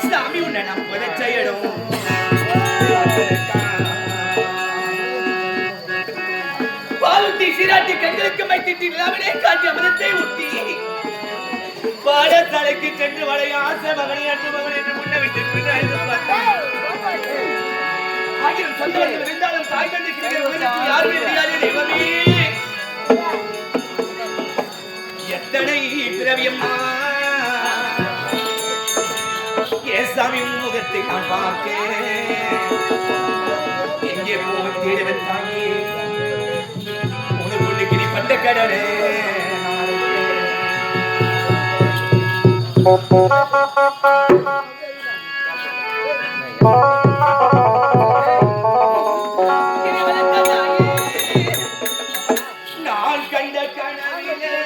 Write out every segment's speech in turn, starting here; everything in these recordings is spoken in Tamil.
சாமி உன்னை நான் புதைச்சையிடும் பாலுட்டி சீராட்டி கண்களுக்கு மைத்திட்டு நிலாவிலே காட்டி அமிர்தத்தை ஊட்டி பாடசாலைக்கு சென்று வளைய ஆசை மகனை அன்று மகன் என்று முன்ன விட்டு ஆயிரம் சொந்தவர்கள் இருந்தாலும் தாய் தந்தை கிடைக்கிற யாருமே தெரியாதே தெய்வமே எத்தனை பிறவியம்மா சாமி முகத்தை நான் பார்க்கிறேன் எங்கே போக தேடுவன் தாயே உனக்கு உன்னுக்கு நீ பட்ட கடனே நான் கண்ட கனவிலே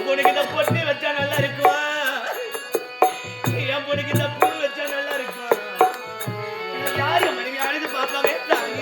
பொண்ணுக்கு இந்த பொட்டு வச்சா நல்லா இருக்கும், என் பொண்ணுக்கு இந்த பூ வச்சா நல்லா இருக்கும். யாரு மனைவியானது பாப்பாவே தாங்க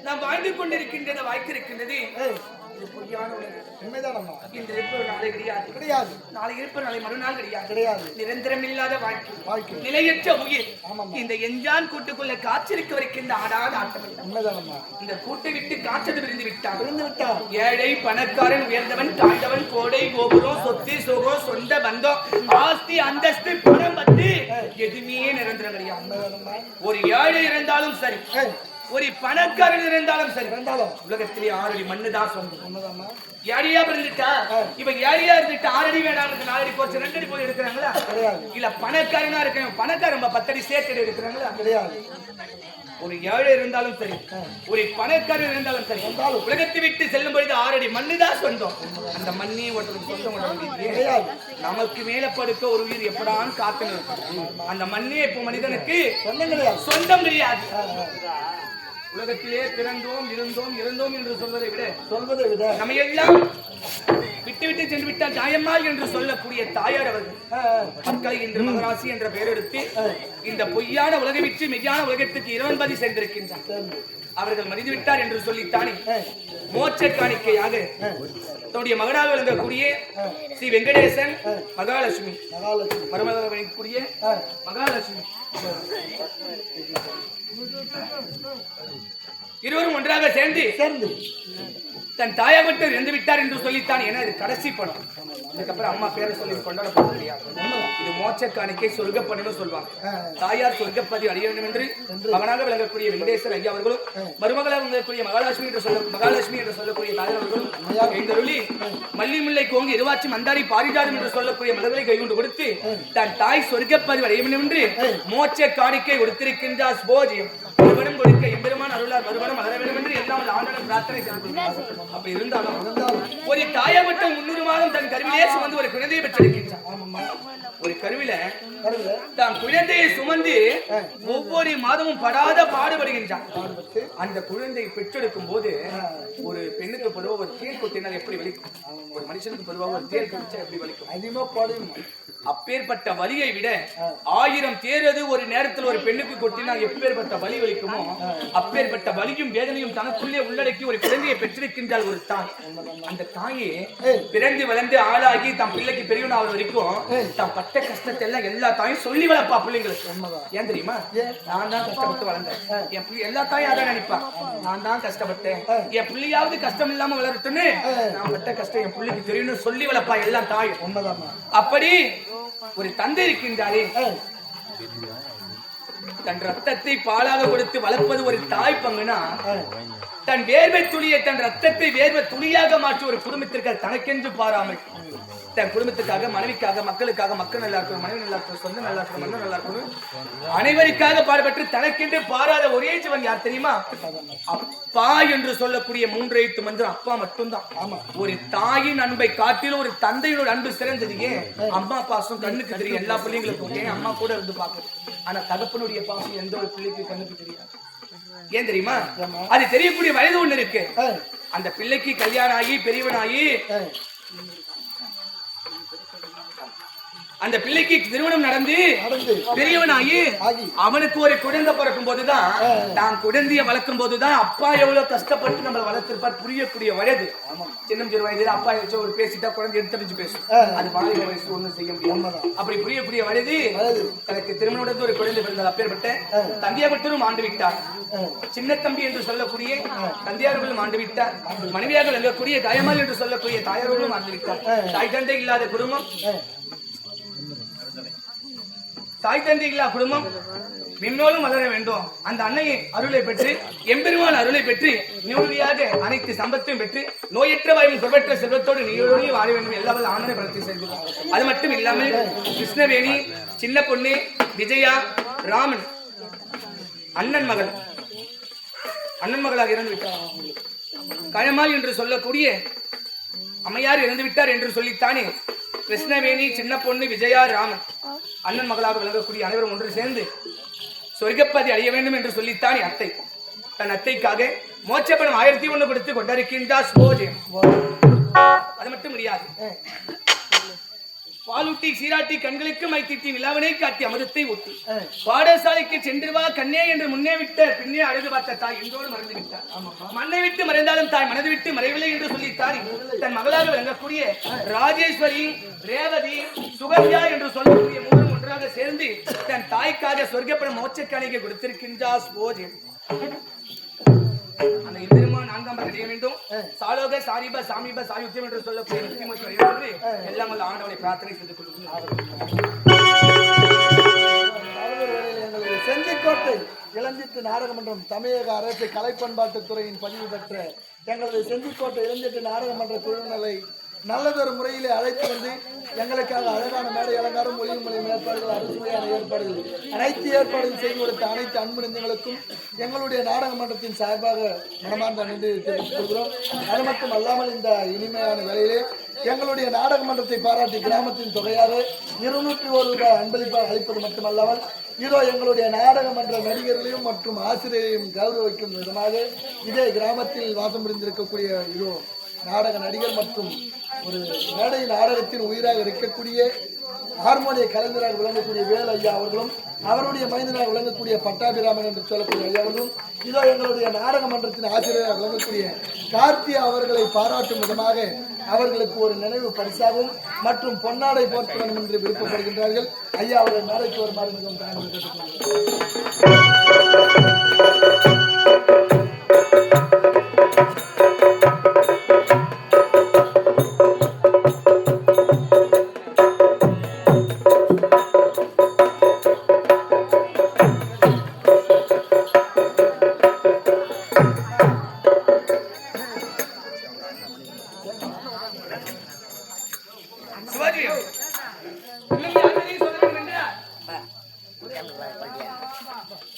நாம் வாழ்ந்து கொண்டிருக்கின்றது வாய்த்திருக்கின்றது. நாளை இருப்ப நாளை மறுநாள் கிடையாது. நிரந்தரம் இல்லாத வாழ்க்கை, நிலையற்ற உயிர். இந்த எஞ்சான் கூட்டுக்குள்ள காய்ச்சிருக்க வரைக்கும் இந்த ஆடாத ஆட்டம். இந்த கூட்டை விட்டு காய்ச்சது விருந்து விட்டார். ஏழை பணக்காரன், உயர்ந்தவன் தாழ்ந்தவன், கோடை கோபுரம், சொத்து சுகம், சொந்த பந்தம், ஆஸ்தி அந்தஸ்து, பணம் பத்து எதுவுமே நிரந்தரம் கிடையாது. ஒரு ஏழை இருந்தாலும் சரி, ஒரு பணக்காரன் இருந்தாலும் சரி, உலகத்திலே 6 அடி மண்ணு தான் சொந்தம். ஏழையா இருந்துட்டா இப்ப ஏழையா இருந்துட்டு 6 அடி வேணாம், 4 அடி போச்சு 2 அடி போய் எடுக்கிறாங்களா? இல்ல பணக்காரனா இருக்கேன், பணக்காரன் 10 அடி சேர்த்து எடுக்கிறாங்களா? கிடையாது. ஒரு ஏழை இருந்தாலும் சரி, ஒரு பணக்காரன் இருந்தாலும் சரி, உலகத்தை விட்டு செல்லும் பொழுது 6 அடி மண்ணு தான் சொந்தம். அந்த மண்ணே ஒருத்தருக்கு சொந்தம். நமக்கு மேல படுக்க ஒரு உயிர் எப்படான்னு காத்துன்னு அந்த மண்ணே இப்போ மனிதனுக்கு சொந்தம் கிடையாது. உலகத்திலே பிறந்தோம் இருந்தோம் இறந்தோம் என்று சொல்வதை விட நம்ம எல்லாம் விட்டு விட்டு சென்று விட்டால் தாயம்மாள் என்று சொல்லக்கூடிய தாயார் அவர்கள் மக்களை இன்று மகராசி என்ற பெயர் எடுத்து இந்த பொய்யான உலகை விட்டு மெய்யான உலகத்துக்கு இறைவன்பதி சென்றிருக்கின்றார். அவர்கள் மடிந்து விட்டார் என்று சொல்லித்தானே மோட்ச காணிக்கையாக தன்னுடைய மகனாக விளங்கக்கூடிய ஸ்ரீ வெங்கடேசன் மகாலட்சுமி மருமகனாக விளங்கக்கூடிய மகாலட்சுமி இருவரும் ஒன்றாக சேர்ந்து தன் தாயாகட்டும் இறந்து விட்டார் என்று சொல்லித்தான். ஏன்னா இது கடைசி படம். இதுக்கப்புறம் அம்மா பேரை சொல்லி கொண்டாடப்பட முடியாது. இது மோட்ச காணிக்கை சொர்க்கப்பதினு சொல்வாங்க. தாயார் சொர்க்கப்பதி அடைய வேண்டும் என்று மகனாக விளங்கக்கூடிய வெங்கடேசர் ஐயா அவர்களும் மருமகளாக விளங்கக்கூடிய மகாலட்சுமி என்று சொல்லக்கூடிய தாயார் அவர்களும் எழுந்தருளி மல்லி முல்லை கோங்கி இருவாச்சி மந்தாரி பாரிஜாதம் என்று சொல்லக்கூடிய மலர்களை கைகொண்டு கொடுத்து தன் தாய் சொர்க்கப்பதி அடைய வேண்டும் என்று மோட்ச காணிக்கை கொடுத்திருக்கின்றார். போஜியம் மறுபடியும் கொடுக்க எம்பெருமான் அருளார் மறுபடியும் வளர வேண்டும் என்று எல்லாம் ஆண்டவன் பிரார்த்தனை செய்து அப்படி இருந்தாலும் ஒரு தாயமட்டம் 300 மாதம் தன் கருவிலே சுமந்து ஒரு குழந்தையை பெற்றெடுக்கின்றார். ஒரு கருவில தான் குழந்தையை சுமந்து ஒவ்வொரு மாதமும் படாத பாடுபடுகின்றான். அந்த குழந்தையை பெற்றெடுக்கும் போது ஒரு பெண்ணுக்கு பொதுவாக ஒரு தேர் கொட்டினால் எப்படி வலிக்கும், ஒரு மனுஷனுக்கு பொதுவாக ஒரு தேர் கொட்டிச்சா எப்படி வலிக்கும், அதிகமா பாடும். அப்பேற்பட்ட வலியை விட 1000 தேரது ஒரு நேரத்தில் ஒரு பெண்ணுக்கு கொட்டினால் எப்பேற்பட்ட வலி வலிக்குமோ அப்பேற்பட்ட வலியும் வேதனையும் தனக்குள்ளே உள்ளடக்கி ஒரு குழந்தையை பெற்றிருக்கின்றால் ஒரு தாய். அந்த தாயே பிறந்து வளர்ந்து ஆளாகி தம் பிள்ளைக்கு பெரியவனாவது வரைக்கும் தான் பட்ட கஷ்டத்தை எல்லாம் எல்லா தாயும் சொல்லி வளர்ப்பா பிள்ளைங்களுக்கு. ஏன் தெரியுமா? நான் தான் கஷ்டப்பட்டு வளர்ந்தேன், என் பிள்ளை எல்லா தாயும் அதான் நினைப்பா, நான் தான் கஷ்டப்பட்டேன், என் பிள்ளையாவது கஷ்டம் இல்லாம வளரட்டுன்னு நான் பட்ட கஷ்டம் என் பிள்ளைக்கு தெரியும்னு சொல்லி வளர்ப்பா எல்லா தாயும். அப்படி ஒரு தந்தை இருக்கின்றாரே, தன் ரத்தத்தை பாலாக கொடுத்து வளர்ப்பது ஒரு தாய் பங்குனா, தன் வேர்வை துளியை தன் ரத்தத்தை வேர்வை துளியாக மாற்றி ஒரு குடும்பத்திற்கு தனக்கென்று பாராமல் தன் குடும்பத்துக்காக மனைவிக்காக மக்களுக்காக மக்கள் நல்லா இருக்கணும், மனைவி நல்லா இருக்கணும், சொந்தம் நல்லா இருக்கணும், மன்னர் நல்லா இருக்கணும், அனைவருக்காக பாடுபட்டு தனக்கென்று பாராத ஒரே ஜீவன் யார் தெரியுமா? அப்பா என்று சொல்லக்கூடிய 3 எழுத்து மந்திரம் அப்பா மட்டும்தான். ஒரு தாயின் அன்பை காட்டிலும் ஒரு தந்தையோட அன்பு சிறந்தது. ஏன்? அம்மா பாசம் கண்ணுக்கு தெரியும் எல்லா பிள்ளைங்களுக்கும், ஏன் அம்மா கூட இருந்து பார்க்கணும். ஆனா தகப்பனுடைய பாசம் எந்த ஒரு பிள்ளைக்கு கண்ணுக்கு தெரியாது. ஏன் தெரியுமா? அது தெரியக்கூடிய வயது ஒண்ணு இருக்கு. அந்த பிள்ளைக்கு கல்யாணம் ஆகி பெரியவனாகி அந்த பிள்ளைக்கு திருமணம் நடந்து பெரியவனாகி அவனுக்கு ஒரு குழந்தை பிறக்கும் போதுதான், நான் குழந்தைய வளர்க்கும் போதுதான் அப்பா எவ்வளவு கஷ்டப்பட்டு நம்மளை வளர்த்திருப்பார் புரியக்கூடிய வயது. சின்ன சிறு வயதுல அப்பா ஏதாச்சும் ஒரு பேசிட்டா குழந்தை எடுத்து பேசும், அது வாலிப வயசு ஒண்ணும் செய்ய முடியாது. அப்படி புரியக்கூடிய வயது எனக்கு திருமணம் நடந்து ஒரு குழந்தை பிறந்தால் அப்பேற்பட்ட தந்தையாகட்டும் ஆண்டு விட்டார். சின்ன தம்பி என்று சொல்லக்கூடிய தந்தையார்களும் ஆண்டு விட்டார். மனைவியாக விளங்கக்கூடிய தாயமால் என்று சொல்லக்கூடிய தாயார்களும் ஆண்டு விட்டார். தாய் தந்தை இல்லாத குடும்பம், தாய் தந்தை இல்லா குடும்பம் விண்ணோலும் வளர வேண்டும். அந்த அன்னையை அருளை பெற்று எம்பெருமான் அருளை பெற்று நிம்மதியாக அனைத்து சம்பத்தையும் பெற்று நோயற்ற வாயும் குறைவற்ற செல்வத்தோடு நீரோடு வாழ வேண்டும் எல்லாவது ஆனந்த பலத்தை செய்து. அது மட்டும் இல்லாமல் கிருஷ்ணவேணி, சின்ன பொண்ணு, விஜயா, ராமன் அண்ணன் மகளாக இறந்து விட்டார். கயமால் என்று சொல்லக்கூடிய அம்மையார் இறந்து விட்டார் என்று சொல்லித்தானே கிருஷ்ணவேணி, சின்ன பொண்ணு, விஜயா, ராமன் அண்ணன் மகளாக விளங்கக்கூடிய அனைவரும் ஒன்று சேர்ந்து சொர்க்கப்பதி அடைய வேண்டும் என்று சொல்லித்தான் அத்தை தன் அத்தைக்காக மோட்சப்படம் 1001 கொடுத்து கொண்டிருக்கின்றார். அது மட்டும் முடியாது, பாலூட்டி சீராட்டி கண்களுக்கு மைத்திட்டி நிலாவனை காட்டி அமிர்தத்தை ஊட்டி பாடசாலைக்கு சென்று வா கண்ணே என்று முன்னே விட்ட பின்னே அழுது பார்த்த தாய் என்றோடு மறந்து விட்டார். மண்ணை விட்டு மறைந்தாலும் தாய் மனது விட்டு மறைவில்லை என்று சொல்லி தாய் தன் மகளாக விளங்கக்கூடிய ராஜேஸ்வரி, ரேவதி, சுகன்யா என்று சொல்லக்கூடிய 3 ஒன்றாக சேர்ந்து தன் தாய்க்காக சொர்க்கப்படம் மோட்சக்காணிக்கை கொடுத்திருக்கின்றார். அந்த எம்பெருமான் 4ஆம் அடைய வேண்டும். சாலோக சாரிப சாமிப சாயுத்தியம் என்று சொல்லக்கூடிய எல்லாம் வல்ல ஆண்டவனை பிரார்த்தனை செய்து கொள்கிறோம். செஞ்சிக்கோட்டை இளஞ்சிட்டு நாடகமன்றம் தமிழக அரசு கலை பண்பாட்டுத் துறையின் பதிவு பெற்ற எங்களது செஞ்சிக்கோட்டை இளஞ்சிட்டு நாடகமன்ற குழுவினரை நல்லதொரு முறையிலே அழைத்து வந்து எங்களுக்காக அழகான மேடை அலங்காரம், ஒளியும் ஏற்பாடுகள், அறுசுவையான ஏற்பாடுகள், அனைத்து ஏற்பாடுகள் செய்து கொடுத்த அனைத்து அன்பு நெஞ்சங்களுக்கும் எங்களுடைய நாடக மன்றத்தின் சார்பாக மனமார்ந்த நன்றி தெரிவித்துக் கொள்கிறோம். அது மட்டும் அல்லாமல் இந்த இனிமையான வேளையிலே எங்களுடைய நாடக மன்றத்தை பாராட்டி கிராமத்தின் தொகையாக 201 ரூபாய் அன்பளிப்பாக அளிப்பது மட்டுமல்லாமல் இதோ எங்களுடைய நாடக மன்ற நடிகர்களையும் மற்றும் ஆசிரியரையும் கௌரவிக்கும் விதமாக இதே கிராமத்தில் வாசம் புரிந்திருக்கக்கூடிய இதோ நாடக நடிகர் மற்றும் ஒரு மேடை நாடகத்தின் உயிராக இருக்கக்கூடிய ஹார்மோனிய கலைஞராக விளங்கக்கூடிய வேல் ஐயா அவர்களும் அவருடைய மைந்தனாக விளங்கக்கூடிய பட்டாபிராமன் என்று சொல்லக்கூடிய ஐயா அவர்களும் இதோ எங்களுடைய நாடக மன்றத்தின் ஆசிரியராக விளங்கக்கூடிய கார்த்தியா அவர்களை பாராட்டும் விதமாக அவர்களுக்கு ஒரு நினைவு பரிசாகவும் மற்றும் பொன்னாடை போர்த்த வேண்டும் என்று விருப்பப்படுகின்றார்கள். ஐயா அவர்கள் மேடைக்கு வருமாறு மிகவும் தாங்கள் கேட்டுக்கொள்கிறேன்.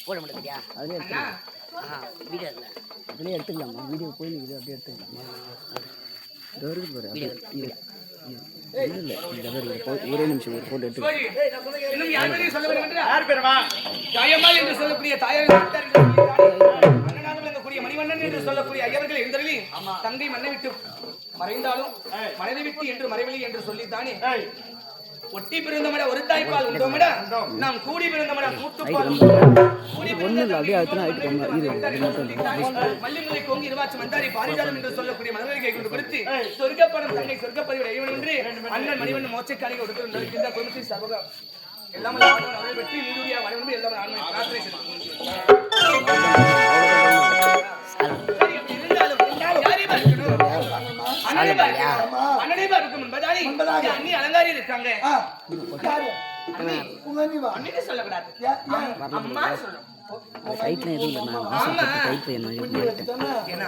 போட முடியா அதுலேயே அண்ணா வீடியோ இல்லை அதுலேயே எடுத்துக்கலாமா வீடியோ போய் நிற்குது அப்படியே எடுத்துக்கலாமா இது வருது பாரு இல்லை ஒரே நிமிஷம் ஒரு ஃபோட்டோ எடுத்து போய், இன்னும் யார் பேரையும் சொல்ல வேண்டும் என்றா? தாயம்மாள் என்று சொல்லக்கூடிய தாயார் அண்ணனாக விளங்கக்கூடிய மணிவண்ணன் என்று சொல்லக்கூடிய ஐயர்கள் எந்தரில் தங்கை மண்ணை விட்டு மறைந்தாலும் மனதை விட்டு என்று மறைவழி என்று சொல்லித்தானே ஒட்டி பிறந்தமட ஒரு தாய்ப்பால் உண்டோமட நாம் கூடி பிறந்தமட கூட்டுப்பால் மல்லிமுலை கோங்கி இருவாச்சு மந்தாரி பாரிஜாதம் என்று சொல்லக்கூடிய மனதை கொண்டு கொடுத்து சொர்க்கப்படம் தங்கை சொர்க்கப்பதிவிட இவன் என்று அண்ணன் மணிவண்ணன் மோட்சக்காரியை கொடுத்து குடும்பத்தின் சகோதரம் எல்லாம் அவர்கள் வெற்றி நீடுரியா வளர்ந்து எல்லாம் ஆன்மை பிரார்த்தனை அண்ணி அலங்காரி இருக்காங்க அண்ணி சொல்லக்கூடாது அம்மா சொல்லணும் ரைட்ல எதுவும் இல்லை நான் ரைட்ல என்ன ஏன்னா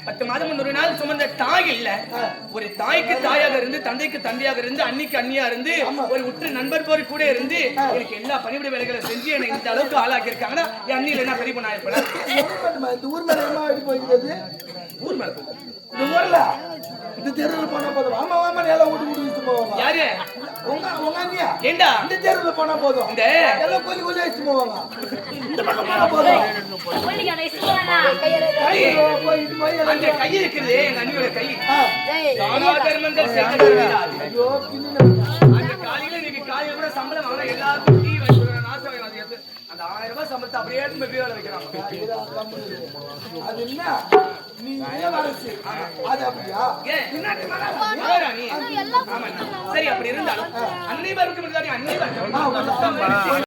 பத்து மாதம் ஒரு நாள் சுமந்த தாய் இல்ல ஒரு தாய்க்கு தாயாக இருந்து தந்தைக்கு தந்தையாக இருந்து அன்னிக்கு அண்ணியா இருந்து ஒரு உற்று நண்பர் போர் கூட இருந்து எனக்கு எல்லா பணிவிட வேலைகளை செஞ்சு என்னை இந்த அளவுக்கு ஆளாக்கி இருக்காங்கன்னா என் அண்ணியில என்ன பெரிய பொண்ணா இருப்பேன் ஊர் மேல இந்த ஊர்ல இந்த தெருவில் போனா போதும் ஆமா ஆமா எல்லாம் ஓட்டு ஓட்டு வச்சுட்டு போவாங்க யாரு உங்க அண்ணியா ஏண்டா இந்த தெருவில் போனா போதும் இந்த எல்லாம் கோலி கோலி வச்சுட்டு போவாங்க இந்த பக்கம் போனா போதும் அந்த கை இருக்குது எங்க அண்ணியோட கை தர்மங்கள் ஐயோ அந்த காலையில இன்னைக்கு காலையில கூட சம்பளம் வாங்கினா எல்லாருக்கும் டீ வாங்கி நாசம் அந்த 1000 ரூபாய் சம்பளத்தை அப்படியே வீடு வைக்கிறாங்க அது என்ன நீ இளவரசி அது அப்படியா சரி அப்படி இருந்தாலும் அன்னை வரைக்கும் அன்னை வரைக்கும்